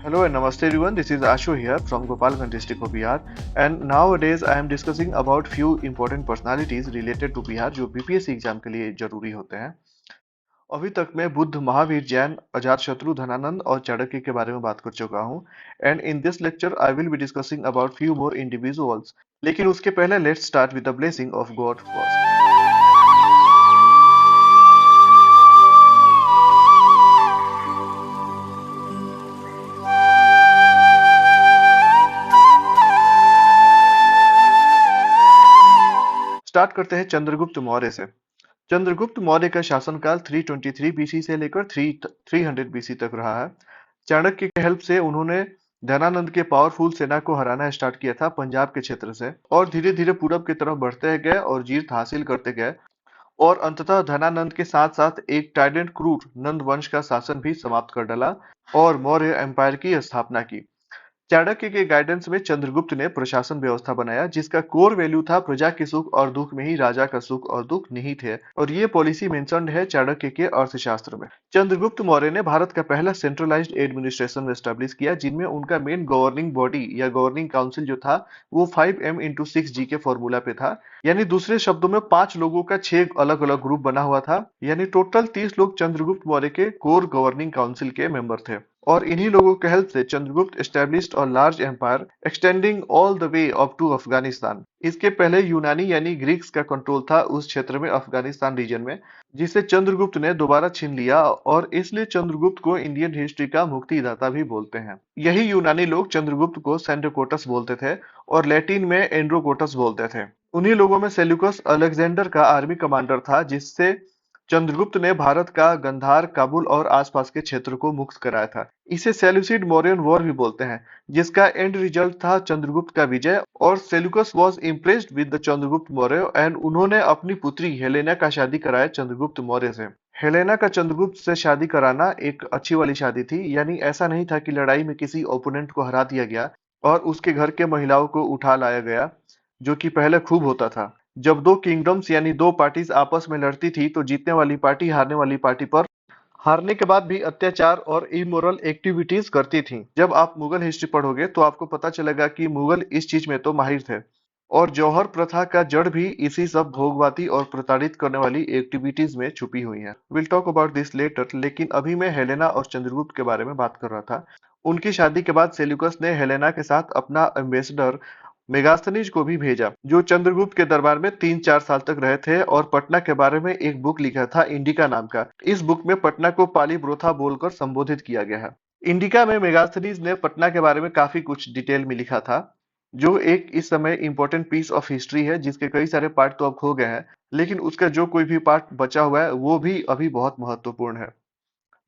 Hello and namaste everyone. This is Ashu here from Gopalganj district of Bihar, and nowadays I am discussing about few important personalities related to Bihar जो BPSC exam के लिए जरूरी होते हैं। अभी तक मैं बुद्ध, महावीर, जैन, अजातशत्रु, धनानंद और चाणक्य के बारे में बात कर चुका हूँ। And in this lecture I will be discussing about few more individuals. लेकिन उसके पहले let's start with the blessing of God first. Start करते हैं चंद्रगुप्त मौर्य से। चंद्रगुप्त मौर्य का शासनकाल 323 बीसी से लेकर 300 बीसी तक रहा है। चाणक्य के हेल्प से उन्होंने धनानंद के पावरफुल सेना को हराना स्टार्ट किया था पंजाब के क्षेत्र से, और धीरे धीरे पूरब की तरफ बढ़ते गए और जीत हासिल करते गए, और अंततः धनानंद के साथ साथ एक टाइडेंट क्रूर नंद वंश का शासन भी समाप्त कर डाला और मौर्य एम्पायर की स्थापना की। चाणक्य के गाइडेंस में चंद्रगुप्त ने प्रशासन व्यवस्था बनाया जिसका कोर वैल्यू था प्रजा के सुख और दुख में ही राजा का सुख और दुख निहित है, और ये पॉलिसी मेंशन्ड है चाणक्य के अर्थशास्त्र में। चंद्रगुप्त मौर्य ने भारत का पहला सेंट्रलाइज्ड एडमिनिस्ट्रेशन एस्टेब्लिश किया जिनमें उनका मेन गवर्निंग बॉडी या गवर्निंग काउंसिल जो था वो 5m into 6g के फॉर्मूला पे था। यानी दूसरे शब्दों में 5 लोगों का 6 अलग अलग ग्रुप बना हुआ था। यानी टोटल 30 लोग चंद्रगुप्त मौर्य के कोर गवर्निंग काउंसिल के मेंबर थे, और इन्हीं लोगों के हेल्प से Chandragupta established a large empire extending all the way up to Afghanistan. इसके पहले यूनानी यानी ग्रीक्स का कंट्रोल था उस क्षेत्र में, अफगानिस्तान रीजन में, जिसे चंद्रगुप्त ने दोबारा छीन लिया, और इसलिए चंद्रगुप्त को इंडियन हिस्ट्री का मुक्तिदाता भी बोलते हैं। यही यूनानी लोग चंद्रगुप्त को सेंड्रोकोटस बोलते थे और लैटिन में एंड्रोकोटस बोलते थे। उन्हीं लोगों में सेल्यूकस अलेक्जेंडर का आर्मी कमांडर था जिससे चंद्रगुप्त ने भारत का गंधार, काबुल और आसपास के क्षेत्र को मुक्त कराया था। इसे सेल्यूसिड मौर्यन वॉर भी बोलते हैं, जिसका एंड रिजल्ट था चंद्रगुप्त का विजय। और Seleucus was impressed with the Chandragupta Maurya and उन्होंने अपनी पुत्री हेलेना का शादी कराया चंद्रगुप्त मौर्य से। हेलेना का चंद्रगुप्त से शादी कराना एक अच्छी वाली शादी थी, यानी ऐसा नहीं था कि लड़ाई में किसी ओपोनेंट को हरा दिया गया और उसके घर के महिलाओं को उठा लाया गया, जो कि पहले खूब होता था। जब दो किंगडम्स यानी दो पार्टीज आपस में लड़ती थी तो जीतने वाली पार्टी हारने वाली पार्टी पर हारने के बाद भी अत्याचार और इमोरल एक्टिविटीज करती थी। जब आप मुगल हिस्ट्री पढ़ोगे तो आपको पता चलेगा कि मुगल इस चीज में तो माहिर थे, और जौहर प्रथा का जड़ भी इसी सब भोगवाती और प्रताड़ित करने वाली एक्टिविटीज में छुपी हुई है। Will talk about this later, लेकिन अभी मैं हेलेना और चंद्रगुप्त के बारे में बात कर रहा था। उनकी शादी के बाद सेल्यूकस ने हेलेना के साथ अपना एम्बेसडर मेगास्थनीज को भी भेजा, जो चंद्रगुप्त के दरबार में 3-4 साल तक रहे थे, और पटना के बारे में एक बुक लिखा था इंडिका नाम का। इस बुक में पटना को पाली ब्रोथा बोलकर संबोधित किया गया है। इंडिका में मेगास्थनीज ने पटना के बारे में काफी कुछ डिटेल में लिखा था, जो एक इस समय इंपॉर्टेंट पीस ऑफ हिस्ट्री है जिसके कई सारे पार्ट तो अब खो गए हैं, लेकिन उसका जो कोई भी पार्ट बचा हुआ है वो भी अभी बहुत महत्वपूर्ण है।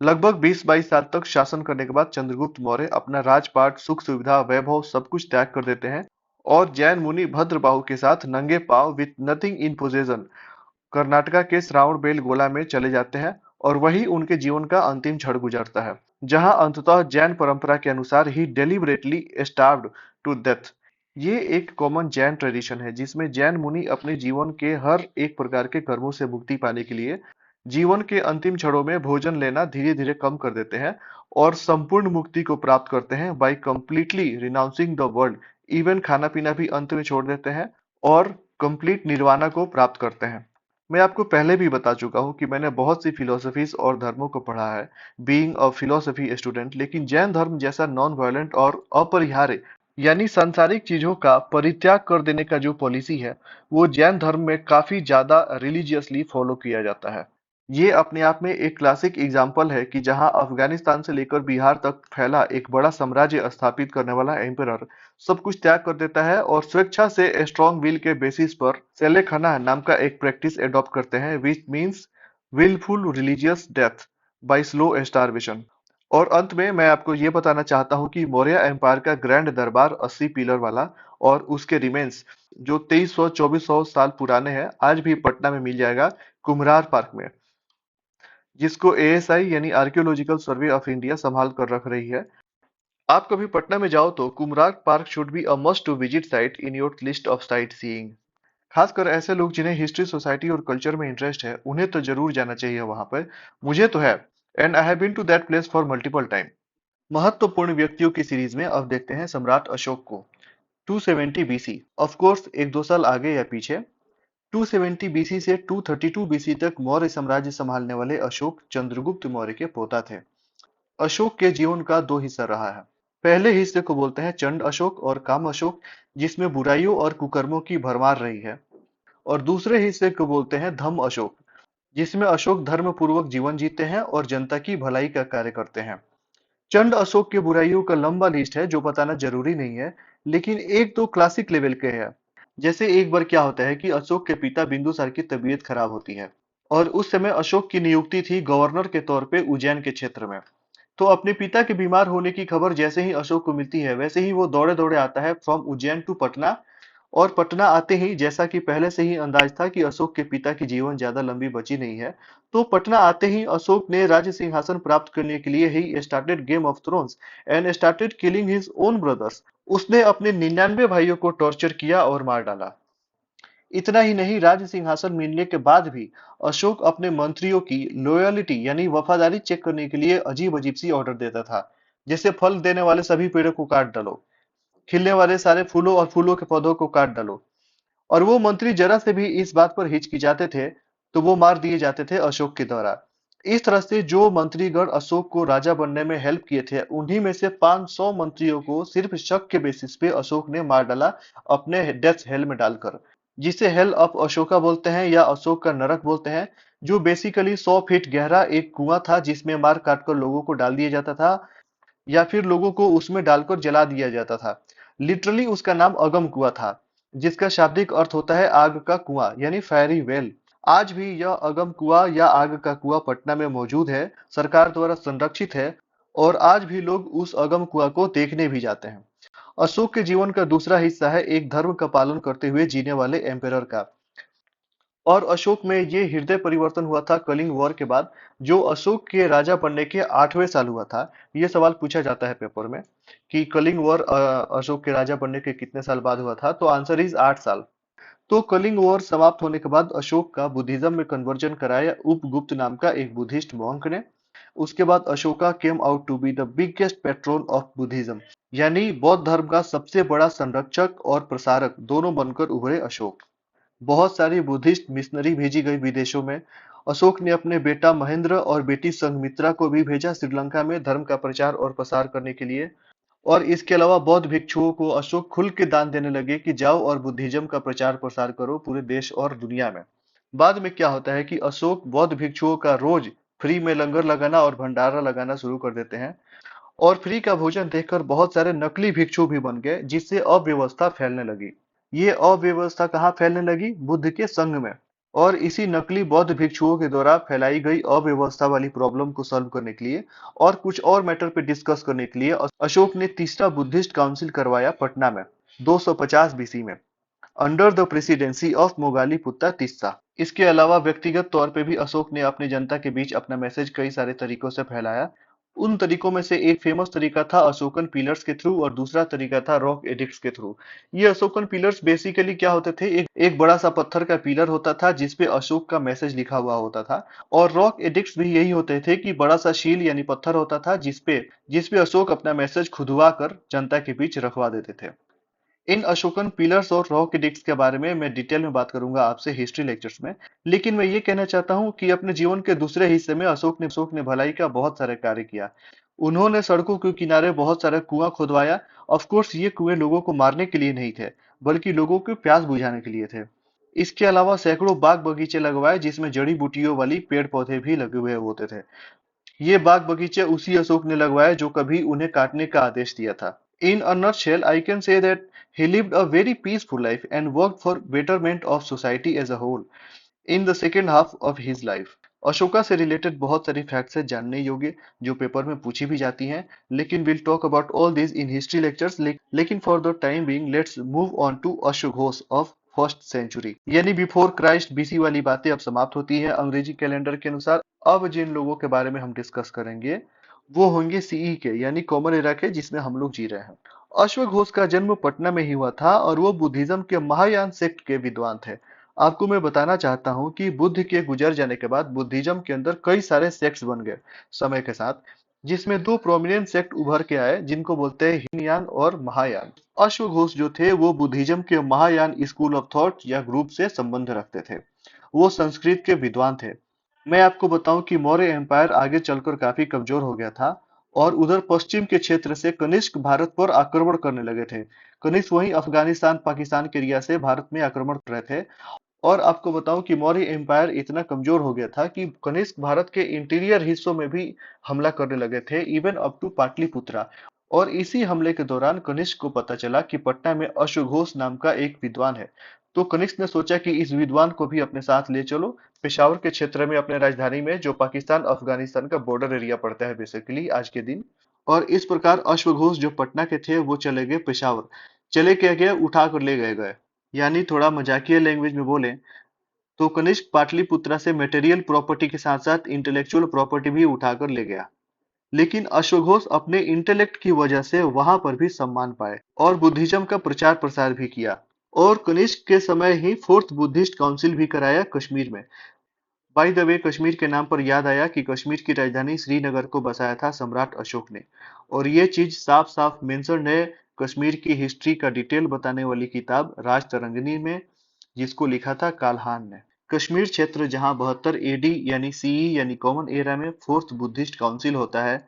लगभग 20-22 साल तक शासन करने के बाद चंद्रगुप्त मौर्य अपना राजपाट, सुख सुविधा, वैभव सब कुछ त्याग कर देते हैं और जैन मुनि भद्रबाहु के साथ नंगे पांव with nothing in possession Karnataka के श्रावण बेल गोला में चले जाते हैं, और वही उनके जीवन का अंतिम क्षण गुजरता है, जहां अंततः जैन परंपरा के अनुसार ही डेलिबरेटली स्टार्व्ड टू डेथ। ये एक कॉमन जैन ट्रेडिशन है जिसमें जैन मुनि अपने जीवन के हर एक प्रकार के कर्मों से मुक्ति पाने के लिए जीवन के अंतिम क्षणों में भोजन लेना धीरे धीरे कम कर देते हैं और संपूर्ण मुक्ति को प्राप्त करते हैं by completely renouncing the world. Even खाना पीना भी अंत में छोड़ देते हैं और कंप्लीट निर्वाणा को प्राप्त करते हैं। मैं आपको पहले भी बता चुका हूँ कि मैंने बहुत सी फिलोसफीज और धर्मों को पढ़ा है बीइंग अ फिलोसफी स्टूडेंट, लेकिन जैन धर्म जैसा नॉन वायलेंट और अपरिहार्य यानी सांसारिक चीजों का परित्याग कर देने का जो पॉलिसी है वो जैन धर्म में काफी ज्यादा रिलीजियसली फॉलो किया जाता है। ये अपने आप में एक क्लासिक एग्जाम्पल है कि जहां अफगानिस्तान से लेकर बिहार तक फैला एक बड़ा साम्राज्य स्थापित करने वाला एम्परर सब कुछ त्याग कर देता है और स्वेच्छा से स्ट्रॉन्ग विल के बेसिस पर सेले खाना नाम का एक प्रैक्टिस एडॉप्ट करते हैं, which means wilful religious death by slow starvation. और अंत में मैं आपको ये बताना चाहता हूँ कि मौर्य एम्पायर का ग्रैंड दरबार 80 पिलर वाला और उसके रिमेन्स जो 2300-2400 साल पुराने हैं आज भी पटना में मिल जाएगा कुम्हरार पार्क में, जिसको एएसआई यानी आर्कियोलॉजिकल सर्वे ऑफ इंडिया संभाल कर रख रही है। आप कभी पटना में जाओ तो Kumhrar park should be a must to visit site in your list of sightseeing. खासकर ऐसे लोग जिन्हें हिस्ट्री, सोसाइटी और कल्चर में इंटरेस्ट है उन्हें तो जरूर जाना चाहिए वहां पर। मुझे तो है, and I have been to that place for multiple time. महत्वपूर्ण व्यक्तियों की सीरीज में अब देखते हैं सम्राट अशोक को। 270 बीसी, ऑफ कोर्स एक दो साल आगे या पीछे। 270 बीसी से 232 बीसी तक मौर्य साम्राज्य संभालने वाले अशोक चंद्रगुप्त मौर्य के पोता थे। अशोक के जीवन का दो हिस्सा रहा है। पहले हिस्से को बोलते हैं चंड अशोक और काम अशोक, जिसमें बुराइयों और कुकर्मों की भरमार रही है। और दूसरे हिस्से को बोलते हैं धम्म अशोक, जिसमें अशोक धर्म पूर्वक जीवन जीते हैं और जनता की भलाई का कार्य करते हैं। चंड अशोक के बुराइयों का लंबा लिस्ट है जो बताना जरूरी नहीं है, लेकिन एक तो क्लासिक लेवल के है। जैसे एक बार क्या होता है कि अशोक के पिता बिंदुसार की तबीयत खराब होती है और उस समय अशोक की नियुक्ति थी गवर्नर के तौर पे उज्जैन के क्षेत्र में। तो अपने पिता के बीमार होने की खबर जैसे ही अशोक को मिलती है, वैसे ही वो दौड़े दौड़े आता है फ्रॉम उज्जैन टू पटना। और पटना आते ही, जैसा कि पहले से ही अंदाज था कि अशोक के पिता की जीवन ज्यादा लंबी बची नहीं है, तो पटना आते ही अशोक ने राज्य सिंहासन प्राप्त करने के लिए he started game of thrones and started killing his own brothers. उसने अपने 99 भाइयों को टॉर्चर किया और मार डाला। इतना ही नहीं, राज्य सिंहासन मिलने के बाद भी अशोक अपने मंत्रियों की लॉयलिटी यानी वफादारी चेक करने के लिए अजीब अजीब सी ऑर्डर देता था। जैसे फल देने वाले सभी पेड़ों को काट डालो, खिलने वाले सारे फूलों और फूलों के पौधों को काट डालो। और वो मंत्री जरा से भी इस बात पर हिचकिचाते थे तो वो मार दिए जाते थे अशोक के द्वारा। इस तरह से जो मंत्रीगण अशोक को राजा बनने में हेल्प किए थे, उन्हीं में से 500 मंत्रियों को सिर्फ शक के बेसिस पे अशोक ने मार डाला, अपने डेथ हेल में डालकर, जिसे हेल ऑफ अशोका बोलते हैं या अशोक का नरक बोलते हैं। जो बेसिकली 100 फीट गहरा एक कुआं था जिसमें मार काट कर लोगों को डाल दिया जाता था या फिर लोगों को उसमें डालकर जला दिया जाता था। लिटरली उसका नाम अगम कुआं था, जिसका शाब्दिक अर्थ होता है आग का कुआं यानी फायरी वेल। आज भी यह अगम कुआं या आग का कुआं पटना में मौजूद है, सरकार द्वारा संरक्षित है और आज भी लोग उस अगम कुआं को देखने भी जाते हैं। अशोक के जीवन का दूसरा हिस्सा है एक धर्म का पालन करते हुए जीने वाले एम्पेरर का। और अशोक में ये हृदय परिवर्तन हुआ था कलिंग वॉर के बाद, जो अशोक के राजा बनने के 8वें साल हुआ था। ये सवाल पूछा जाता है पेपर में कि कलिंग वॉर अशोक के राजा बनने के कितने साल बाद हुआ था, तो आंसर इज 8 साल। तो कलिंग वॉर समाप्त होने के बाद अशोक का बुद्धिज्म में कन्वर्जन कराया उपगुप्त नाम का एक बुद्धिस्ट मॉन्क ने। उसके बाद Ashoka came out to be the biggest patron of Buddhism, यानी बौद्ध धर्म का सबसे बड़ा संरक्षक और प्रसारक दोनों बनकर उभरे अशोक। बहुत सारी बुद्धिस्ट मिशनरी भेजी गई विदेशों में। अशोक ने अपने बेटा महेंद्र और बेटी संघमित्रा को भी भेजा श्रीलंका में धर्म का प्रचार और प्रसार करने के लिए। और इसके अलावा बौद्ध भिक्षुओं को अशोक खुल के दान देने लगे कि जाओ और बुद्धिज्म का प्रचार प्रसार करो पूरे देश और दुनिया में। बाद में क्या होता है कि अशोक बौद्ध भिक्षुओं का रोज फ्री में लंगर लगाना और भंडारा लगाना शुरू कर देते हैं। और फ्री का भोजन देखकर बहुत सारे नकली भिक्षु भी बन गए, जिससे अव्यवस्था फैलने लगी। ये अव्यवस्था कहाँ फैलने लगी? बुद्ध के संघ में। और इसी नकली बौद्ध भिक्षुओं के द्वारा फैलाई गई अव्यवस्था वाली प्रॉब्लम को सॉल्व करने के लिए और कुछ और मैटर पे डिस्कस करने के लिए अशोक ने तीसरा बुद्धिस्ट काउंसिल करवाया पटना में 250 बीसी में, under the presidency of Moggaliputta Tissa. इसके अलावा व्यक्तिगत तौर पे भी अशोक ने अपनी जनता के बीच अपना मैसेज कई सारे तरीकों से फैलाया। उन तरीकों में से एक फेमस तरीका था अशोकन पिलर्स के थ्रू और दूसरा तरीका था रॉक एडिक्ट्स के थ्रू। ये अशोकन पिलर्स बेसिकली क्या होते थे, एक बड़ा सा पत्थर का पिलर होता था जिसपे अशोक का मैसेज लिखा हुआ होता था। और रॉक एडिक्ट्स भी यही होते थे कि बड़ा सा शील यानी पत्थर होता था जिसपे जिसपे अशोक अपना मैसेज खुदवा कर जनता के बीच रखवा देते थे। इन अशोकन पिलर्स और रॉक एडिक्ट्स के बारे में मैं डिटेल में बात करूंगा आपसे हिस्ट्री लेक्चर्स में। लेकिन मैं ये कहना चाहता हूँ कि अपने जीवन के दूसरे हिस्से में अशोक ने भलाई का बहुत सारे कार्य किया। उन्होंने सड़कों के किनारे बहुत सारा कुआं खुदवाया। ऑफ कोर्स ये कुएं लोगों को मारने के लिए नहीं थे, बल्कि लोगों की प्यास बुझाने के लिए थे। इसके अलावा सैकड़ों बाग बगीचे लगवाए जिसमें जड़ी बूटियों वाली पेड़ पौधे भी लगे हुए होते थे। ये बाग बगीचे उसी अशोक ने लगवाए जो कभी उन्हें काटने का आदेश दिया था। In a nutshell, I can say that he lived a very peaceful life and worked for betterment of society as a whole in the second half of his life. Ashoka से रिलेटेड बहुत सारी फैक्ट्स है जानने योग्य जो paper में पूछी भी जाती हैं, लेकिन we'll talk about all this in history lectures. लेकिन for the time being let's move on to अशोक घोष ऑफ फर्स्ट सेंचुरी, यानी बिफोर क्राइस्ट बीसी वाली बातें अब समाप्त होती है अंग्रेजी कैलेंडर के अनुसार। अब जिन लोगों के बारे में हम डिस्कस करेंगे वो होंगे सीई के, यानी कॉमन एरा के, जिसमें हम लोग जी रहे हैं। अश्वघोष का जन्म पटना में ही हुआ था और वो बुद्धिज्म के महायान सेक्ट के विद्वान थे। आपको मैं बताना चाहता हूँ कि बुद्ध के गुजर जाने के बाद बुद्धिज्म के अंदर कई सारे सेक्ट्स बन गए समय के साथ। जिसमें दो प्रोमिनेंट सेक्ट उभर के आए जिनको बोलते हैं हीनयान और महायान। अश्वघोष जो थे वो बुद्धिज्म के महायान स्कूल ऑफ थॉट या ग्रुप से संबंध रखते थे। वो संस्कृत के विद्वान थे। मैं आपको बताऊं कि मौर्य एम्पायर आगे चलकर काफी कमजोर हो गया था और उधर पश्चिम के क्षेत्र से कनिष्क भारत पर आक्रमण करने लगे थे। कनिष्क वहीं अफगानिस्तान पाकिस्तान के एरिया से भारत में आक्रमण कर रहे थे। और आपको बताऊं कि मौर्य एम्पायर इतना कमजोर हो गया था कि कनिष्क भारत के इंटीरियर हिस्सों में भी हमला करने लगे थे, इवन अप टू पाटलिपुत्रा। और इसी हमले के दौरान कनिष्क को पता चला कि पटना में अश्वघोष नाम का एक विद्वान है। तो कनिष्क ने सोचा कि इस विद्वान को भी अपने साथ ले चलो पेशावर के क्षेत्र में, अपने राजधानी में, जो पाकिस्तान अफगानिस्तान का बॉर्डर एरिया पड़ता है बेसिकली आज के दिन। और इस प्रकार अश्वघोष जो पटना के थे वो चले गए पेशावर। चले क्या गए, उठा कर ले गए गए। यानी थोड़ा मजाकिया लैंग्वेज में बोले तो कनिष्क पाटलिपुत्रा से मटेरियल प्रॉपर्टी के साथ साथ इंटेलेक्चुअल प्रॉपर्टी भी उठाकर ले गया। लेकिन अश्वघोष अपने इंटेलेक्ट की वजह से वहां पर भी सम्मान पाए और बुद्धिज्म का प्रचार प्रसार भी किया। और कनिष्क के समय ही फोर्थ बुद्धिस्ट काउंसिल भी कराया कश्मीर में। बाय द वे, कश्मीर के नाम पर याद आया कि कश्मीर की राजधानी श्रीनगर को बसाया था सम्राट अशोक ने। और ये चीज साफ साफ मेंशन्ड है कश्मीर की हिस्ट्री का डिटेल बताने वाली किताब राज तरंगिणी में, जिसको लिखा था काल्हान ने। कश्मीर क्षेत्र जहां 72 एडी यानी सीई यानी कॉमन एरा में फोर्थ बुद्धिस्ट काउंसिल होता है,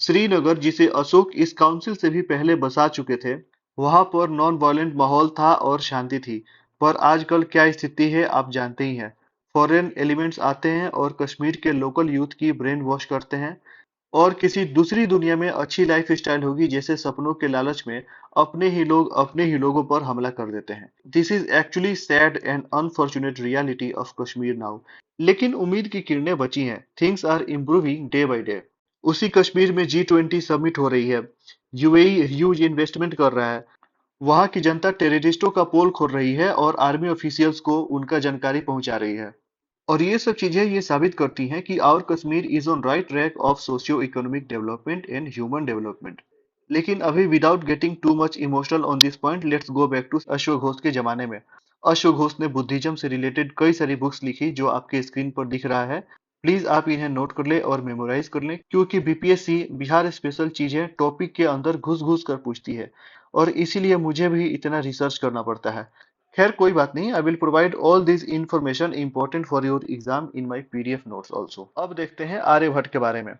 श्रीनगर जिसे अशोक इस काउंसिल से भी पहले बसा चुके थे, वहां पर नॉन वायलेंट माहौल था और शांति थी। पर आजकल क्या स्थिति है आप जानते ही हैं। फॉरेन एलिमेंट्स आते हैं और कश्मीर के लोकल यूथ की ब्रेन वॉश करते हैं और किसी दूसरी दुनिया में अच्छी लाइफ स्टाइल होगी जैसे सपनों के लालच में अपने ही लोग अपने ही लोगों पर हमला कर देते हैं। This is actually sad and unfortunate reality of Kashmir now. लेकिन उम्मीद की किरणें बची हैं, things are improving day by day. उसी कश्मीर में G20 समिट हो रही है। यूएई ह्यूज इन्वेस्टमेंट कर रहा है। वहां की जनता टेररिस्टों का पोल खोल रही है और आर्मी ऑफिशियल्स को उनका जानकारी पहुंचा रही है। और ये सब चीजें ये साबित करती हैं कि our Kashmir is on right track of socio economic development and human development. लेकिन अभी without getting too much emotional on this point, let's go back to अश्वघोष के जमाने में। अश्वघोष ने बुद्धिज्म से रिलेटेड कई सारी बुक्स लिखी जो आपके स्क्रीन पर दिख रहा है। प्लीज आप इन्हें नोट कर ले और मेमोराइज कर ले, क्योंकि बीपीएससी बिहार स्पेशल चीजें टॉपिक के अंदर घुस घुस कर पूछती है और इसीलिए मुझे भी इतना रिसर्च करना पड़ता है। खैर कोई बात नहीं, I will provide all this information important for your exam in my PDF notes also. अब देखते हैं आर्यभट्ट के बारे में।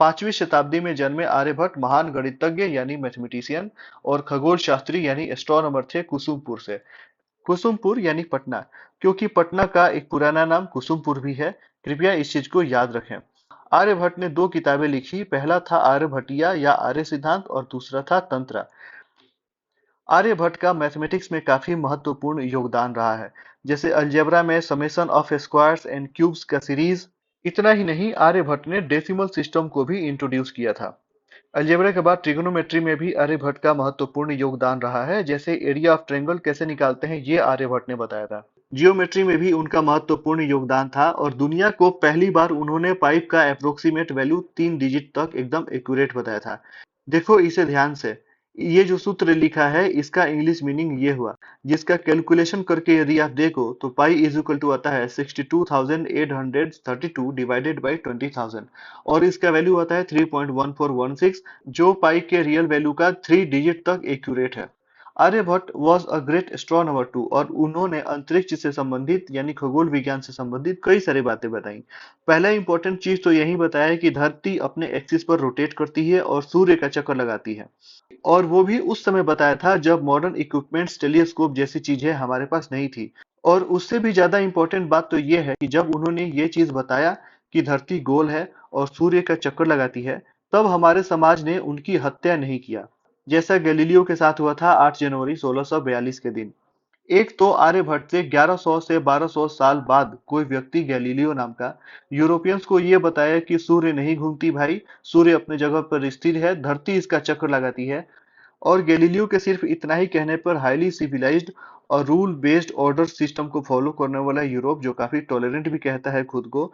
5वीं शताब्दी में जन्मे आर्यभट्ट महान गणितज्ञ यानी मैथमेटिशियन और खगोल शास्त्री यानी एस्ट्रोनॉमर थे कुसुमपुर से। कुसुमपुर यानी पटना, क्योंकि पटना का एक पुराना नाम कुसुमपुर भी है। कृपया इस चीज को याद रखें। आर्यभट्ट ने दो किताबें लिखी, पहला था आर्यभट्टिया या आर्य सिद्धांत और दूसरा था तंत्र। आर्यभट्ट का मैथमेटिक्स में काफी महत्वपूर्ण योगदान रहा है, जैसे अलजेब्रा में summation of squares and cubes का सीरीज। इतना ही नहीं, आर्यभट्ट ने डेसिमल सिस्टम को भी इंट्रोड्यूस किया था। अलजेब्रा के बाद ट्रिगोनोमेट्री में भी आर्यभट्ट का महत्वपूर्ण योगदान रहा है, जैसे एरिया ऑफ ट्रायंगल कैसे निकालते हैं ये आर्यभट्ट ने बताया था। जियोमेट्री में भी उनका महत्वपूर्ण योगदान था और दुनिया को पहली बार उन्होंने पाइप का अप्रोक्सीमेट वैल्यू 3 डिजिट तक एकदम एक्यूरेट बताया था। देखो इसे ध्यान से, ये जो सूत्र लिखा है इसका इंग्लिश मीनिंग ये हुआ, जिसका कैलकुलेशन करके यदि आप देखो तो पाई इज इक्वल टू आता है 62,832 डिवाइडेड बाई 20,000 और इसका वैल्यू आता है 3.1416, जो पाई के रियल वैल्यू का 3 डिजिट तक एक्यूरेट है। Aryabhatta was a great astronomer too और उन्होंने अंतरिक्ष से संबंधित यानी खगोल विज्ञान से संबंधित कई सारी बातें बताई। पहला इंपॉर्टेंट चीज तो यही बताया कि धरती अपने एक्सिस पर रोटेट करती है और सूर्य का चक्कर लगाती है। और वो भी उस समय बताया था जब मॉडर्न इक्विपमेंट्स टेलीस्कोप जैसी चीजें हमारे पास नहीं थी। और उससे भी ज्यादा इंपॉर्टेंट बात तो ये है कि जब उन्होंने ये चीज बताया कि धरती गोल है और सूर्य का चक्कर लगाती है, तब हमारे समाज ने उनकी हत्या नहीं किया, जैसा गैलीलियो के साथ हुआ था 8 जनवरी 1642 के दिन। एक तो आर्यभट्ट से 1100 से 1200 साल बाद कोई व्यक्ति गैलीलियो नाम का यूरोपियंस को ये बताया कि सूर्य नहीं घूमती भाई, सूर्य अपने जगह पर स्थिर है, धरती इसका चक्कर लगाती है। और गैलीलियो के सिर्फ इतना ही कहने पर हाईली सिविलाइज्ड और रूल बेस्ड ऑर्डर सिस्टम को फॉलो करने वाला यूरोप, जो काफी टॉलरेंट भी कहता है खुद को,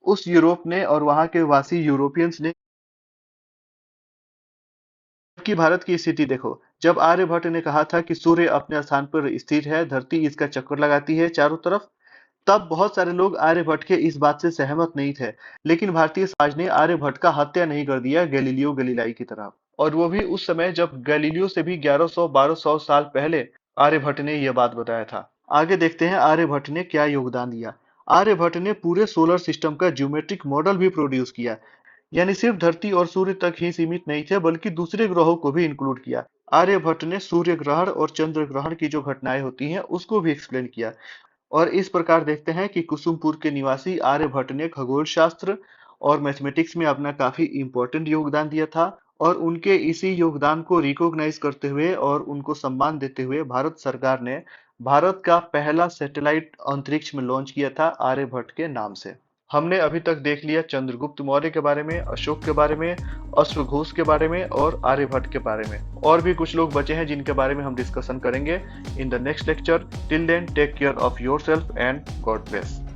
उस यूरोप ने और वहां के वासी यूरोपियंस ने कि भारत की स्थिति देखो। जब आर्यभट्ट ने कहा था कि सूर्य अपने स्थान पर स्थिर है, धरती इसका चक्कर लगाती है चारों तरफ, तब बहुत सारे लोग आर्यभट्ट के इस बात से सहमत नहीं थे, लेकिन भारतीय समाज ने आर्यभट्ट का हत्या नहीं कर दिया गैलीलियो गैलीलाई की तरह। और वो भी उस समय जब गैलीलियो से भी 1100-1200 साल पहले आर्यभट्ट ने यह बात बताया था। आगे देखते हैं आर्यभट्ट ने क्या योगदान दिया। आर्यभट्ट ने पूरे सोलर सिस्टम का ज्योमेट्रिक मॉडल भी प्रोड्यूस किया, यानी सिर्फ धरती और सूर्य तक ही सीमित नहीं थे बल्कि दूसरे ग्रहों को भी इंक्लूड किया। आर्यभट्ट ने सूर्य ग्रहण और चंद्र ग्रहण की जो घटनाएं होती हैं उसको भी एक्सप्लेन किया। और इस प्रकार देखते हैं कि कुसुमपुर के निवासी आर्यभट्ट ने खगोल शास्त्र और मैथमेटिक्स में अपना काफी इंपॉर्टेंट योगदान दिया था। और उनके इसी योगदान को रिकॉग्नाइज करते हुए और उनको सम्मान देते हुए भारत सरकार ने भारत का पहला सैटेलाइट अंतरिक्ष में लॉन्च किया था आर्यभट्ट के नाम से। हमने अभी तक देख लिया चंद्रगुप्त मौर्य के बारे में, अशोक के बारे में, अश्वघोष के बारे में और आर्यभट्ट के बारे में। और भी कुछ लोग बचे हैं जिनके बारे में हम डिस्कशन करेंगे in the next lecture. Till then take care of yourself and God bless.